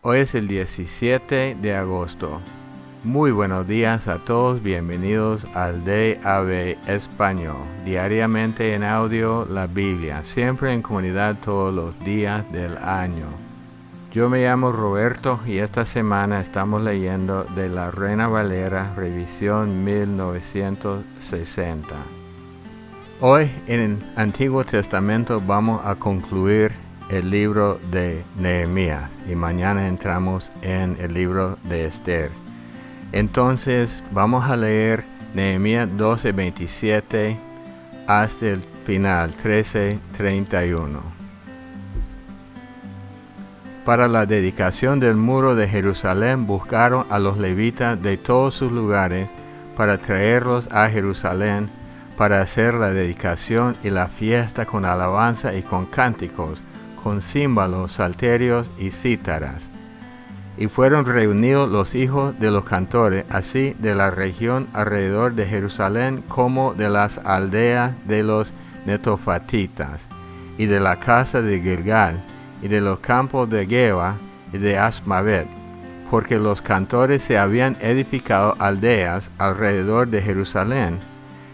Hoy es el 17 de agosto. Muy buenos días a todos, bienvenidos al DAB Español. Diariamente en audio la Biblia, siempre en comunidad todos los días del año. Yo me llamo Roberto y esta semana estamos leyendo de la Reina Valera, revisión 1960. Hoy en el Antiguo Testamento vamos a concluir el libro de Nehemías y mañana entramos en el libro de Esther. Entonces vamos a leer Nehemías 12:27 hasta el final 13:31. Para la dedicación del muro de Jerusalén buscaron a los levitas de todos sus lugares para traerlos a Jerusalén para hacer la dedicación y la fiesta con alabanza y con cánticos, con címbalos, salterios y cítaras. Y fueron reunidos los hijos de los cantores, así de la región alrededor de Jerusalén como de las aldeas de los netofatitas, y de la casa de Gilgal, y de los campos de Geba, y de Asmavet, porque los cantores se habían edificado aldeas alrededor de Jerusalén,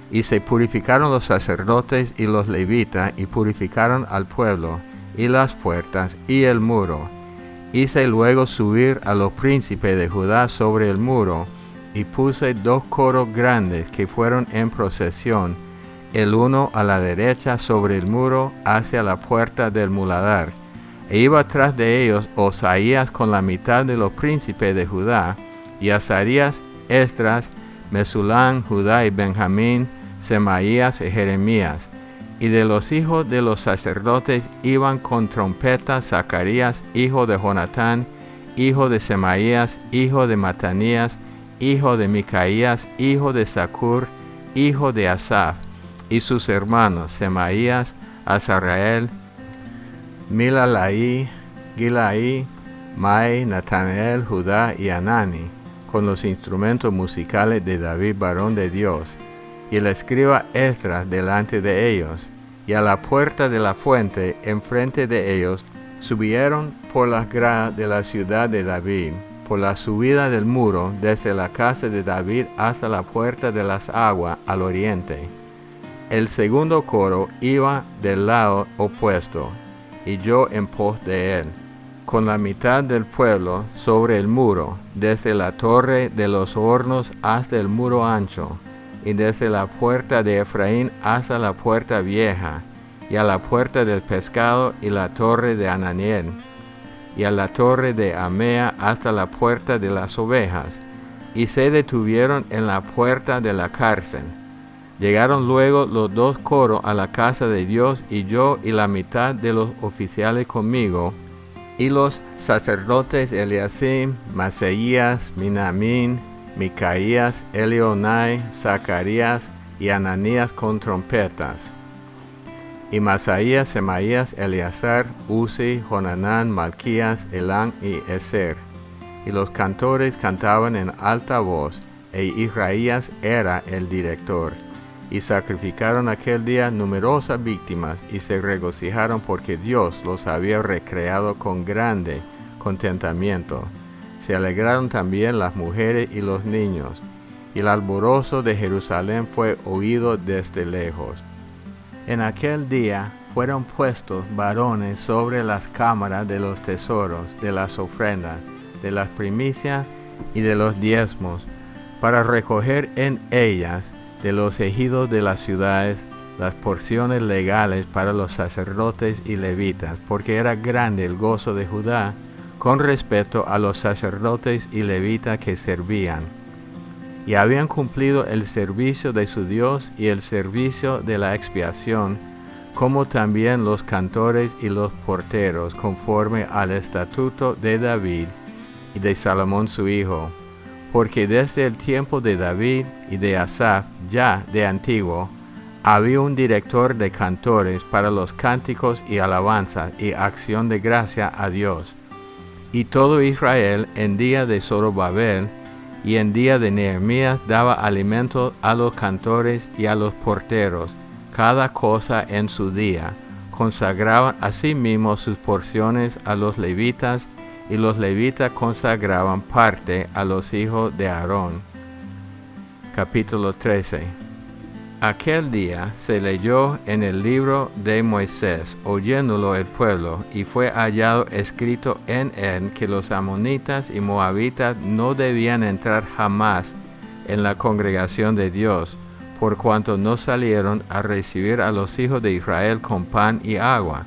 y se purificaron los sacerdotes y los levitas, y purificaron al pueblo, y las puertas, y el muro. Hice luego subir a los príncipes de Judá sobre el muro, y puse 2 coros grandes que fueron en procesión, el uno a la derecha sobre el muro hacia la puerta del muladar. E iba tras de ellos Osaías con la mitad de los príncipes de Judá, y Azarías, Esdras, Mesulán, Judá y Benjamín, Semaías y Jeremías. Y de los hijos de los sacerdotes iban con trompetas Zacarías, hijo de Jonatán, hijo de Semaías, hijo de Matanías, hijo de Micaías, hijo de Zacur, hijo de Asaf, y sus hermanos Semaías, Azarrael, Milalaí, Gilaí, Mai, Natanael, Judá y Anani, con los instrumentos musicales de David, varón de Dios, y el escriba Esdras delante de ellos. Y a la puerta de la fuente, enfrente de ellos, subieron por las gradas de la ciudad de David, por la subida del muro, desde la casa de David hasta la puerta de las aguas al oriente. El segundo coro iba del lado opuesto, y yo en pos de él, con la mitad del pueblo sobre el muro, desde la torre de los hornos hasta el muro ancho, y desde la puerta de Efraín hasta la puerta vieja, y a la puerta del pescado y la torre de Ananiel, y a la torre de Amea hasta la puerta de las ovejas, y se detuvieron en la puerta de la cárcel. Llegaron luego los 2 coros a la casa de Dios, y yo y la mitad de los oficiales conmigo, y los sacerdotes Eliasim, Maseías, Minamín, Micaías, Elionai, Zacarías y Ananías con trompetas. Y Masaías, Semaías, Eleazar, Uzi, Jonanán, Malquías, Elán y Ezer. Y los cantores cantaban en alta voz, e Israías era el director. Y sacrificaron aquel día numerosas víctimas, y se regocijaron porque Dios los había recreado con grande contentamiento. Se alegraron también las mujeres y los niños, y el alborozo de Jerusalén fue oído desde lejos. En aquel día fueron puestos varones sobre las cámaras de los tesoros, de las ofrendas, de las primicias y de los diezmos, para recoger en ellas de los ejidos de las ciudades las porciones legales para los sacerdotes y levitas, porque era grande el gozo de Judá con respecto a los sacerdotes y levitas que servían, y habían cumplido el servicio de su Dios y el servicio de la expiación, como también los cantores y los porteros, conforme al estatuto de David y de Salomón su hijo, porque desde el tiempo de David y de Asaf, ya de antiguo, había un director de cantores para los cánticos y alabanzas y acción de gracia a Dios. Y todo Israel en día de Zorobabel y en día de Nehemías daba alimento a los cantores y a los porteros, cada cosa en su día. Consagraban asimismo sus porciones a los levitas y los levitas consagraban parte a los hijos de Aarón. Capítulo 13. Aquel día se leyó en el libro de Moisés, oyéndolo el pueblo, y fue hallado escrito en él que los amonitas y moabitas no debían entrar jamás en la congregación de Dios, por cuanto no salieron a recibir a los hijos de Israel con pan y agua,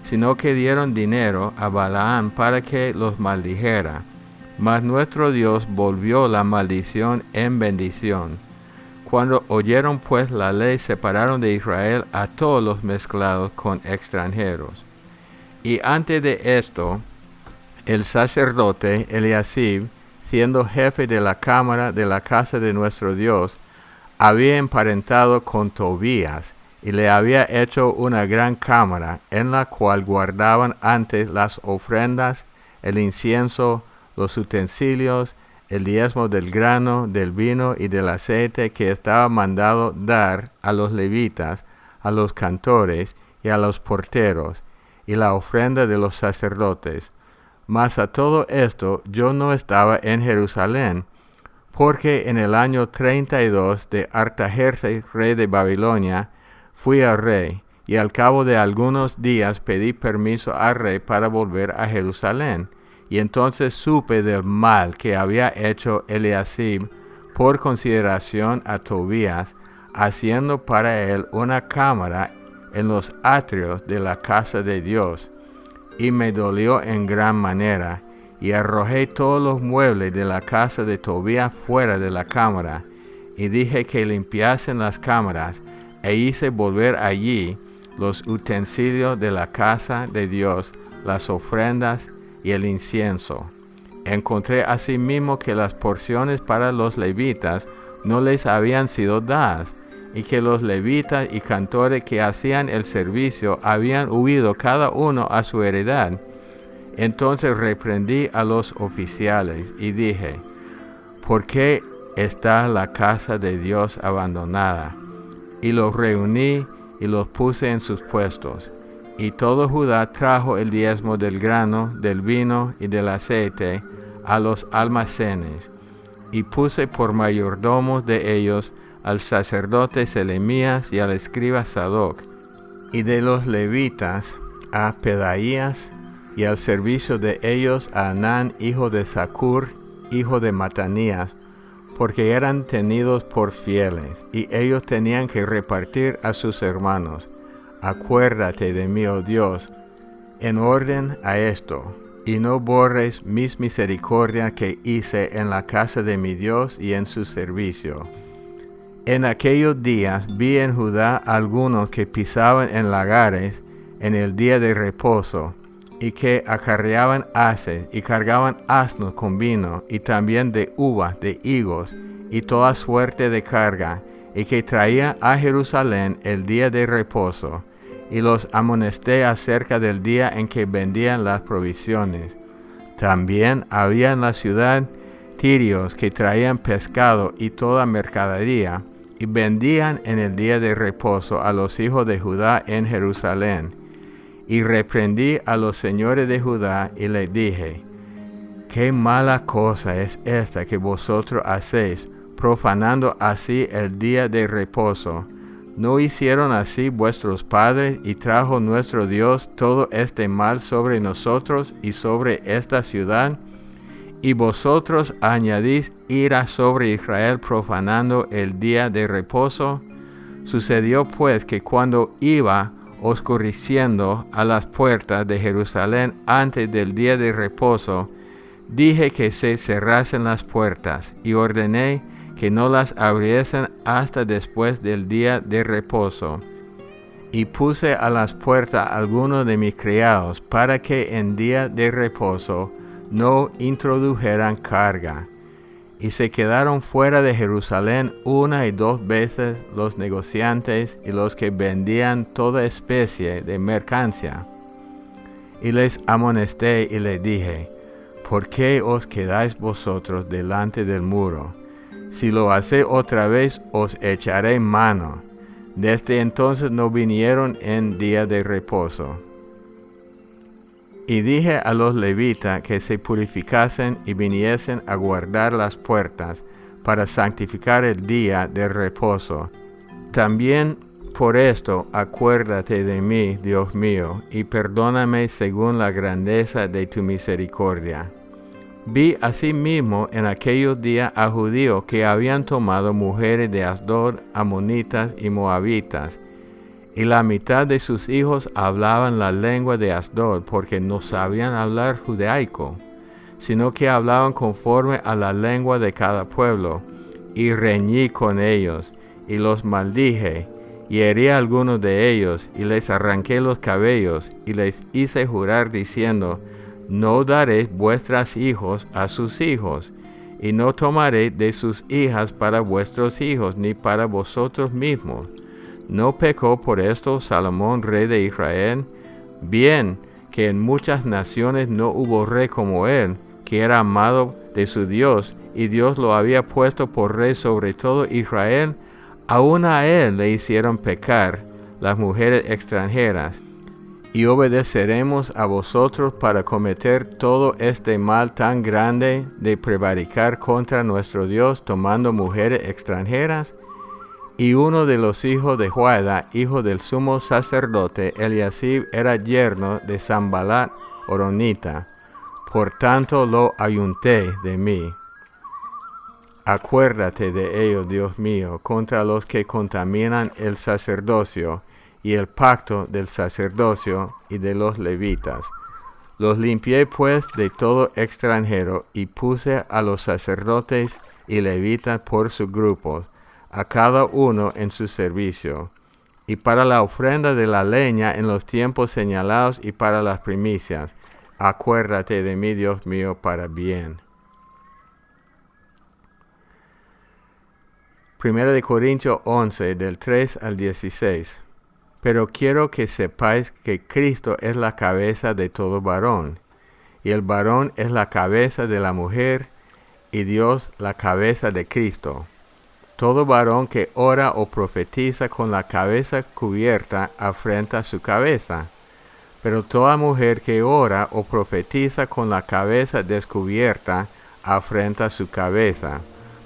sino que dieron dinero a Balaam para que los maldijera. Mas nuestro Dios volvió la maldición en bendición. Cuando oyeron pues la ley, separaron de Israel a todos los mezclados con extranjeros. Y antes de esto, el sacerdote Eliasib, siendo jefe de la cámara de la casa de nuestro Dios, había emparentado con Tobías, y le había hecho una gran cámara, en la cual guardaban antes las ofrendas, el incienso, los utensilios, el diezmo del grano, del vino y del aceite que estaba mandado dar a los levitas, a los cantores y a los porteros, y la ofrenda de los sacerdotes. Mas a todo esto yo no estaba en Jerusalén, porque en el año 32 de Artajerjes, rey de Babilonia, fui al rey, y al cabo de algunos días pedí permiso al rey para volver a Jerusalén. Y entonces supe del mal que había hecho Eliasib por consideración a Tobías, haciendo para él una cámara en los atrios de la casa de Dios. Y me dolió en gran manera, y arrojé todos los muebles de la casa de Tobías fuera de la cámara, y dije que limpiasen las cámaras, e hice volver allí los utensilios de la casa de Dios, las ofrendas y el incienso. Encontré asimismo que las porciones para los levitas no les habían sido dadas, y que los levitas y cantores que hacían el servicio habían huido cada uno a su heredad. Entonces reprendí a los oficiales y dije: ¿por qué está la casa de Dios abandonada? Y los reuní y los puse en sus puestos. Y todo Judá trajo el diezmo del grano, del vino y del aceite a los almacenes. Y puse por mayordomos de ellos al sacerdote Selemías y al escriba Sadoc, y de los levitas a Pedaías, y al servicio de ellos a Anán, hijo de Zacur, hijo de Matanías, porque eran tenidos por fieles, y ellos tenían que repartir a sus hermanos. Acuérdate de mí, oh Dios, en orden a esto, y no borres mis misericordias que hice en la casa de mi Dios y en su servicio. En aquellos días vi en Judá algunos que pisaban en lagares en el día de reposo, y que acarreaban haces y cargaban asnos con vino, y también de uvas, de higos, y toda suerte de carga, y que traían a Jerusalén el día de reposo. Y los amonesté acerca del día en que vendían las provisiones. También había en la ciudad tirios que traían pescado y toda mercadería, y vendían en el día de reposo a los hijos de Judá en Jerusalén. Y reprendí a los señores de Judá y les dije: qué mala cosa es esta que vosotros hacéis, profanando así el día de reposo. ¿No hicieron así vuestros padres, y trajo nuestro Dios todo este mal sobre nosotros y sobre esta ciudad? Y vosotros añadís ira sobre Israel, profanando el día de reposo. Sucedió pues que cuando iba oscureciendo a las puertas de Jerusalén antes del día de reposo, dije que se cerrasen las puertas, y ordené que no las abriesen hasta después del día de reposo. Y puse a las puertas algunos de mis criados, para que en día de reposo no introdujeran carga. Y se quedaron fuera de Jerusalén 1 y 2 veces los negociantes y los que vendían toda especie de mercancía. Y les amonesté y les dije: ¿por qué os quedáis vosotros delante del muro? Si lo hacéis otra vez, os echaré mano. Desde entonces no vinieron en día de reposo. Y dije a los levitas que se purificasen y viniesen a guardar las puertas para santificar el día de reposo. También por esto acuérdate de mí, Dios mío, y perdóname según la grandeza de tu misericordia. Vi asimismo en aquellos días a judíos que habían tomado mujeres de Asdod, amonitas y moabitas, y la mitad de sus hijos hablaban la lengua de Asdod, porque no sabían hablar judaico, sino que hablaban conforme a la lengua de cada pueblo, y reñí con ellos, y los maldije, y herí a algunos de ellos, y les arranqué los cabellos, y les hice jurar diciendo, no daréis vuestros hijos a sus hijos, y no tomaréis de sus hijas para vuestros hijos, ni para vosotros mismos. ¿No pecó por esto Salomón, rey de Israel? Bien, que en muchas naciones no hubo rey como él, que era amado de su Dios, y Dios lo había puesto por rey sobre todo Israel. Aún a él le hicieron pecar las mujeres extranjeras. Y obedeceremos a vosotros para cometer todo este mal tan grande de prevaricar contra nuestro Dios tomando mujeres extranjeras. Y uno de los hijos de Joiada, hijo del sumo sacerdote Eliasib, era yerno de Sanballat horonita. Por tanto lo ayunté de mí. Acuérdate de ello, Dios mío, contra los que contaminan el sacerdocio y el pacto del sacerdocio y de los levitas. Los limpié pues de todo extranjero y puse a los sacerdotes y levitas por sus grupos, a cada uno en su servicio, y para la ofrenda de la leña en los tiempos señalados y para las primicias. Acuérdate de mí, Dios mío, para bien. 1 Corintios 11, del 3 al 16. Pero quiero que sepáis que Cristo es la cabeza de todo varón, y el varón es la cabeza de la mujer, y Dios la cabeza de Cristo. Todo varón que ora o profetiza con la cabeza cubierta afrenta su cabeza, pero toda mujer que ora o profetiza con la cabeza descubierta afrenta su cabeza,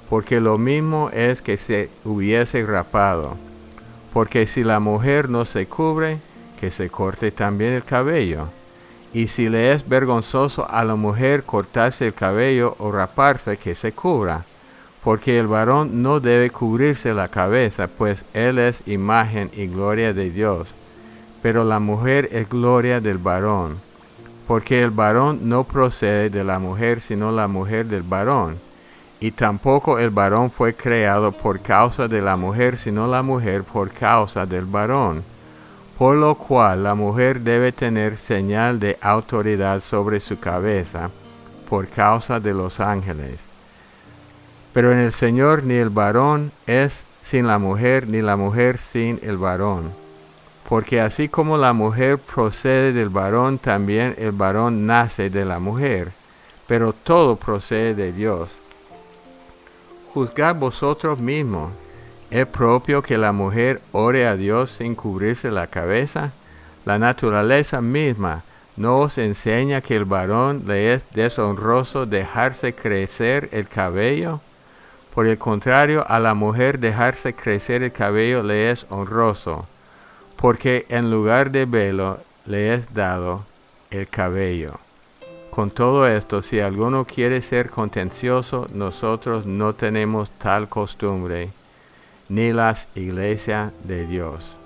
porque lo mismo es que se hubiese rapado. Porque si la mujer no se cubre, que se corte también el cabello. Y si le es vergonzoso a la mujer cortarse el cabello o raparse, que se cubra. Porque el varón no debe cubrirse la cabeza, pues él es imagen y gloria de Dios. Pero la mujer es gloria del varón. Porque el varón no procede de la mujer, sino la mujer del varón. Y tampoco el varón fue creado por causa de la mujer, sino la mujer por causa del varón. Por lo cual la mujer debe tener señal de autoridad sobre su cabeza, por causa de los ángeles. Pero en el Señor ni el varón es sin la mujer, ni la mujer sin el varón. Porque así como la mujer procede del varón, también el varón nace de la mujer. Pero todo procede de Dios. Juzgad vosotros mismos. ¿Es propio que la mujer ore a Dios sin cubrirse la cabeza? La naturaleza misma no os enseña que el varón le es deshonroso dejarse crecer el cabello. Por el contrario, a la mujer dejarse crecer el cabello le es honroso, porque en lugar de velo le es dado el cabello. Con todo esto, si alguno quiere ser contencioso, nosotros no tenemos tal costumbre, ni las iglesias de Dios.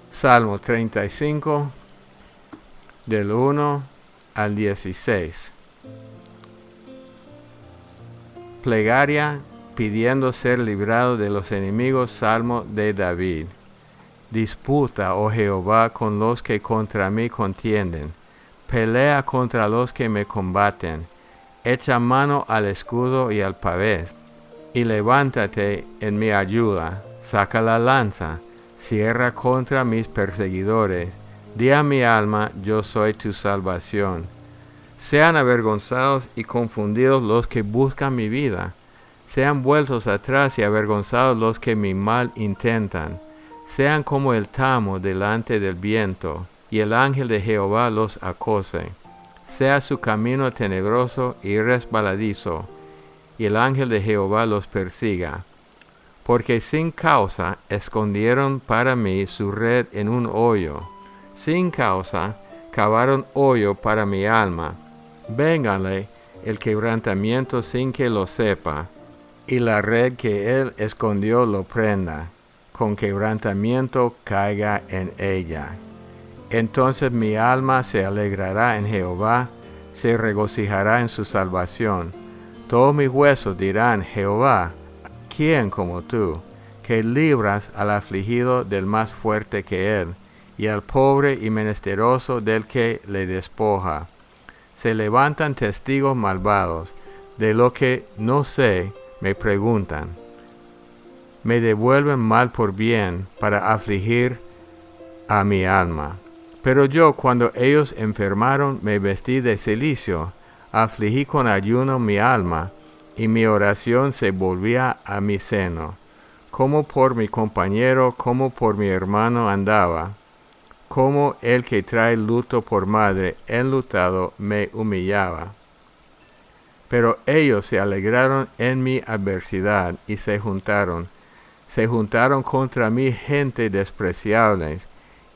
Salmo 35, del 1 al 16. Plegaria pidiendo ser librado de los enemigos, salmo de David. Disputa, oh Jehová, con los que contra mí contienden. Pelea contra los que me combaten. Echa mano al escudo y al pavés. Y levántate en mi ayuda. Saca la lanza. Cierra contra mis perseguidores. Di a mi alma, yo soy tu salvación. Sean avergonzados y confundidos los que buscan mi vida. Sean vueltos atrás y avergonzados los que mi mal intentan. Sean como el tamo delante del viento, y el ángel de Jehová los acose. Sea su camino tenebroso y resbaladizo, y el ángel de Jehová los persiga. Porque sin causa escondieron para mí su red en un hoyo. Sin causa cavaron hoyo para mi alma. Véngale el quebrantamiento sin que lo sepa, y la red que él escondió lo prenda. Con quebrantamiento caiga en ella. Entonces mi alma se alegrará en Jehová, se regocijará en su salvación. Todos mis huesos dirán, Jehová, ¿quién como tú, que libras al afligido del más fuerte que él, y al pobre y menesteroso del que le despoja? Se levantan testigos malvados, de lo que no sé me preguntan. Me devuelven mal por bien para afligir a mi alma. Pero yo, cuando ellos enfermaron, me vestí de cilicio, afligí con ayuno mi alma, y mi oración se volvía a mi seno. Como por mi compañero, como por mi hermano andaba, como el que trae luto por madre, enlutado me humillaba. Pero ellos se alegraron en mi adversidad y se juntaron contra mí gente despreciables,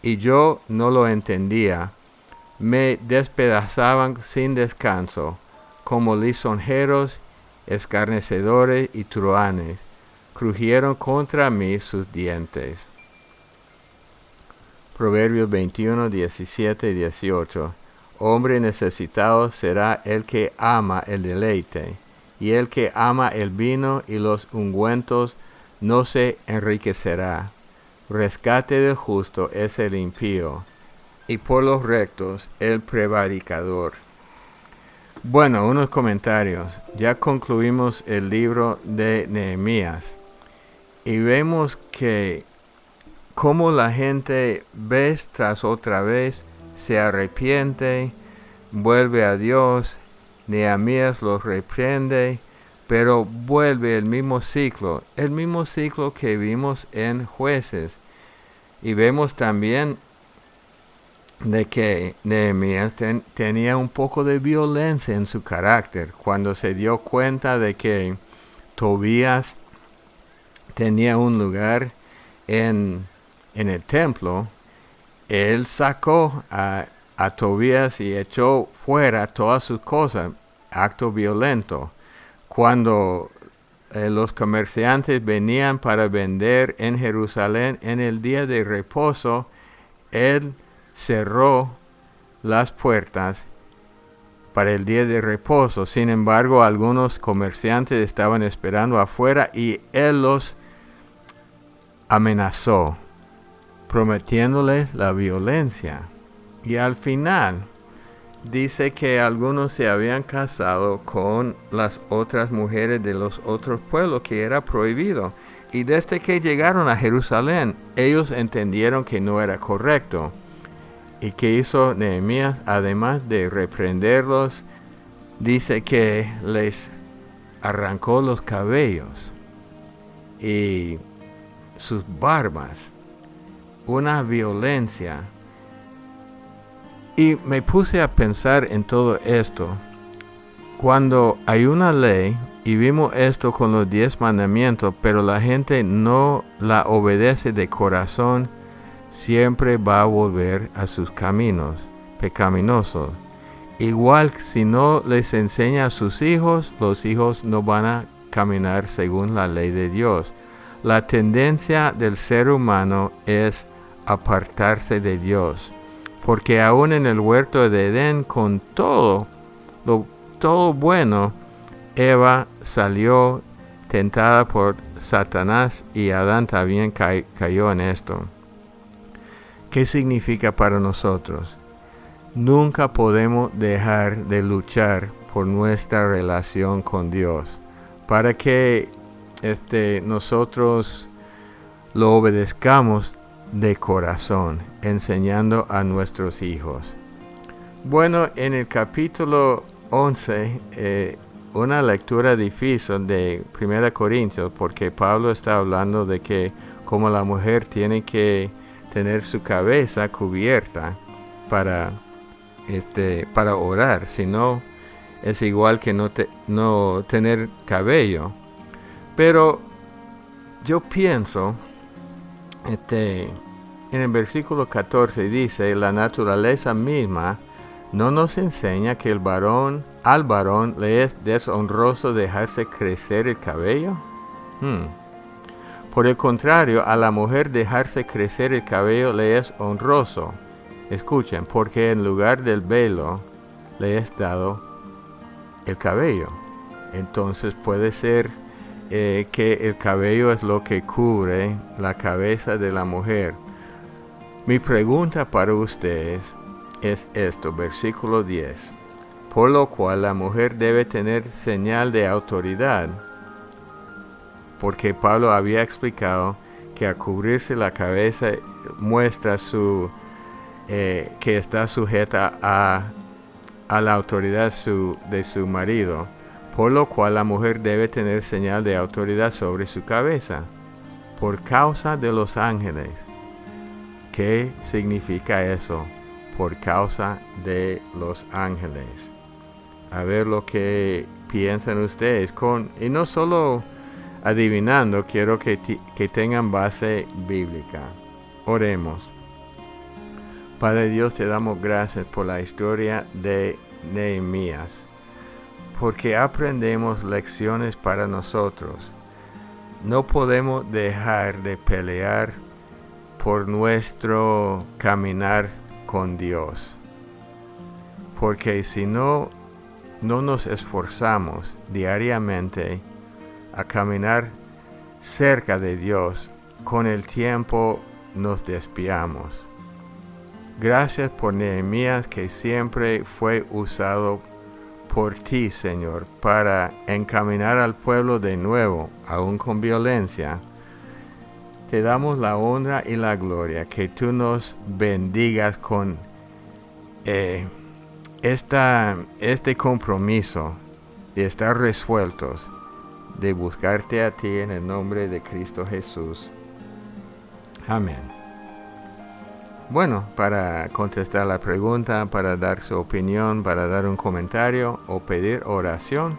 y yo no lo entendía. Me despedazaban sin descanso, como lisonjeros, escarnecedores y truhanes. Crujieron contra mí sus dientes. Proverbios 21, 17 y 18. Hombre necesitado será el que ama el deleite, y el que ama el vino y los ungüentos no se enriquecerá. Rescate del justo es el impío, y por los rectos el prevaricador. Bueno, unos comentarios. Ya concluimos el libro de Nehemías, y vemos que cómo la gente vez tras otra vez se arrepiente, vuelve a Dios. Nehemías los reprende, pero vuelve el mismo ciclo que vimos en Jueces. Y vemos también de que Nehemías tenía un poco de violencia en su carácter. Cuando se dio cuenta de que Tobías tenía un lugar en el templo, él sacó a Tobías y echó fuera todas sus cosas, acto violento. Cuando los comerciantes venían para vender en Jerusalén en el día de reposo, él cerró las puertas para el día de reposo. Sin embargo, algunos comerciantes estaban esperando afuera y él los amenazó, prometiéndoles la violencia. Y al final dice que algunos se habían casado con las otras mujeres de los otros pueblos, que era prohibido. Y desde que llegaron a Jerusalén, ellos entendieron que no era correcto. ¿Y qué hizo Nehemías? Además de reprenderlos, dice que les arrancó los cabellos y sus barbas. Una violencia. Y me puse a pensar en todo esto. Cuando hay una ley, y vimos esto con los 10 mandamientos, pero la gente no la obedece de corazón, siempre va a volver a sus caminos pecaminosos. Igual, si no les enseña a sus hijos, los hijos no van a caminar según la ley de Dios. La tendencia del ser humano es apartarse de Dios. Porque aún en el huerto de Edén, con todo bueno, Eva salió tentada por Satanás y Adán también cayó en esto. ¿Qué significa para nosotros? Nunca podemos dejar de luchar por nuestra relación con Dios, para que nosotros lo obedezcamos de corazón, enseñando a nuestros hijos. Bueno, en el capítulo 11, una lectura difícil de 1 Corintios, porque Pablo está hablando de que como la mujer tiene que tener su cabeza cubierta, para orar, sino es igual que no tener cabello. Pero yo pienso, en el versículo 14 dice, la naturaleza misma no nos enseña que al varón le es deshonroso dejarse crecer el cabello. Por el contrario, a la mujer dejarse crecer el cabello le es honroso. Escuchen, porque en lugar del velo le es dado el cabello. Entonces puede ser que el cabello es lo que cubre la cabeza de la mujer. Mi pregunta para ustedes es esto, versículo 10. Por lo cual la mujer debe tener señal de autoridad, porque Pablo había explicado que al cubrirse la cabeza muestra que está sujeta a la autoridad de su marido, por lo cual la mujer debe tener señal de autoridad sobre su cabeza, por causa de los ángeles. ¿Qué significa eso? Por causa de los ángeles. A ver lo que piensan ustedes, y no solo adivinando, quiero que tengan base bíblica. Oremos. Padre Dios, te damos gracias por la historia de Nehemías, porque aprendemos lecciones para nosotros. No podemos dejar de pelear por nuestro caminar con Dios, porque si no nos esforzamos diariamente a caminar cerca de Dios, con el tiempo nos desviamos. Gracias por Nehemías, que siempre fue usado por ti, Señor, para encaminar al pueblo de nuevo, aún con violencia. Te damos la honra y la gloria, que tú nos bendigas con este compromiso de estar resueltos, de buscarte a ti en el nombre de Cristo Jesús. Amén. Bueno, para contestar la pregunta, para dar su opinión, para dar un comentario o pedir oración,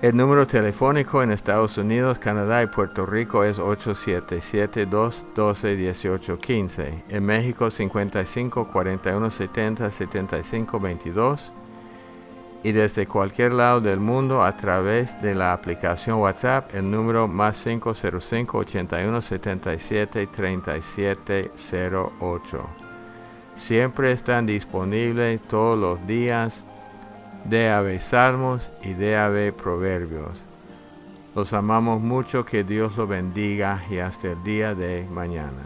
el número telefónico en Estados Unidos, Canadá y Puerto Rico es 877-212-1815. En México, 55-4170-7522. Y desde cualquier lado del mundo a través de la aplicación WhatsApp, el número más 505-8177-3708. Siempre están disponibles todos los días DAB Salmos y DAB Proverbios. Los amamos mucho, que Dios los bendiga y hasta el día de mañana.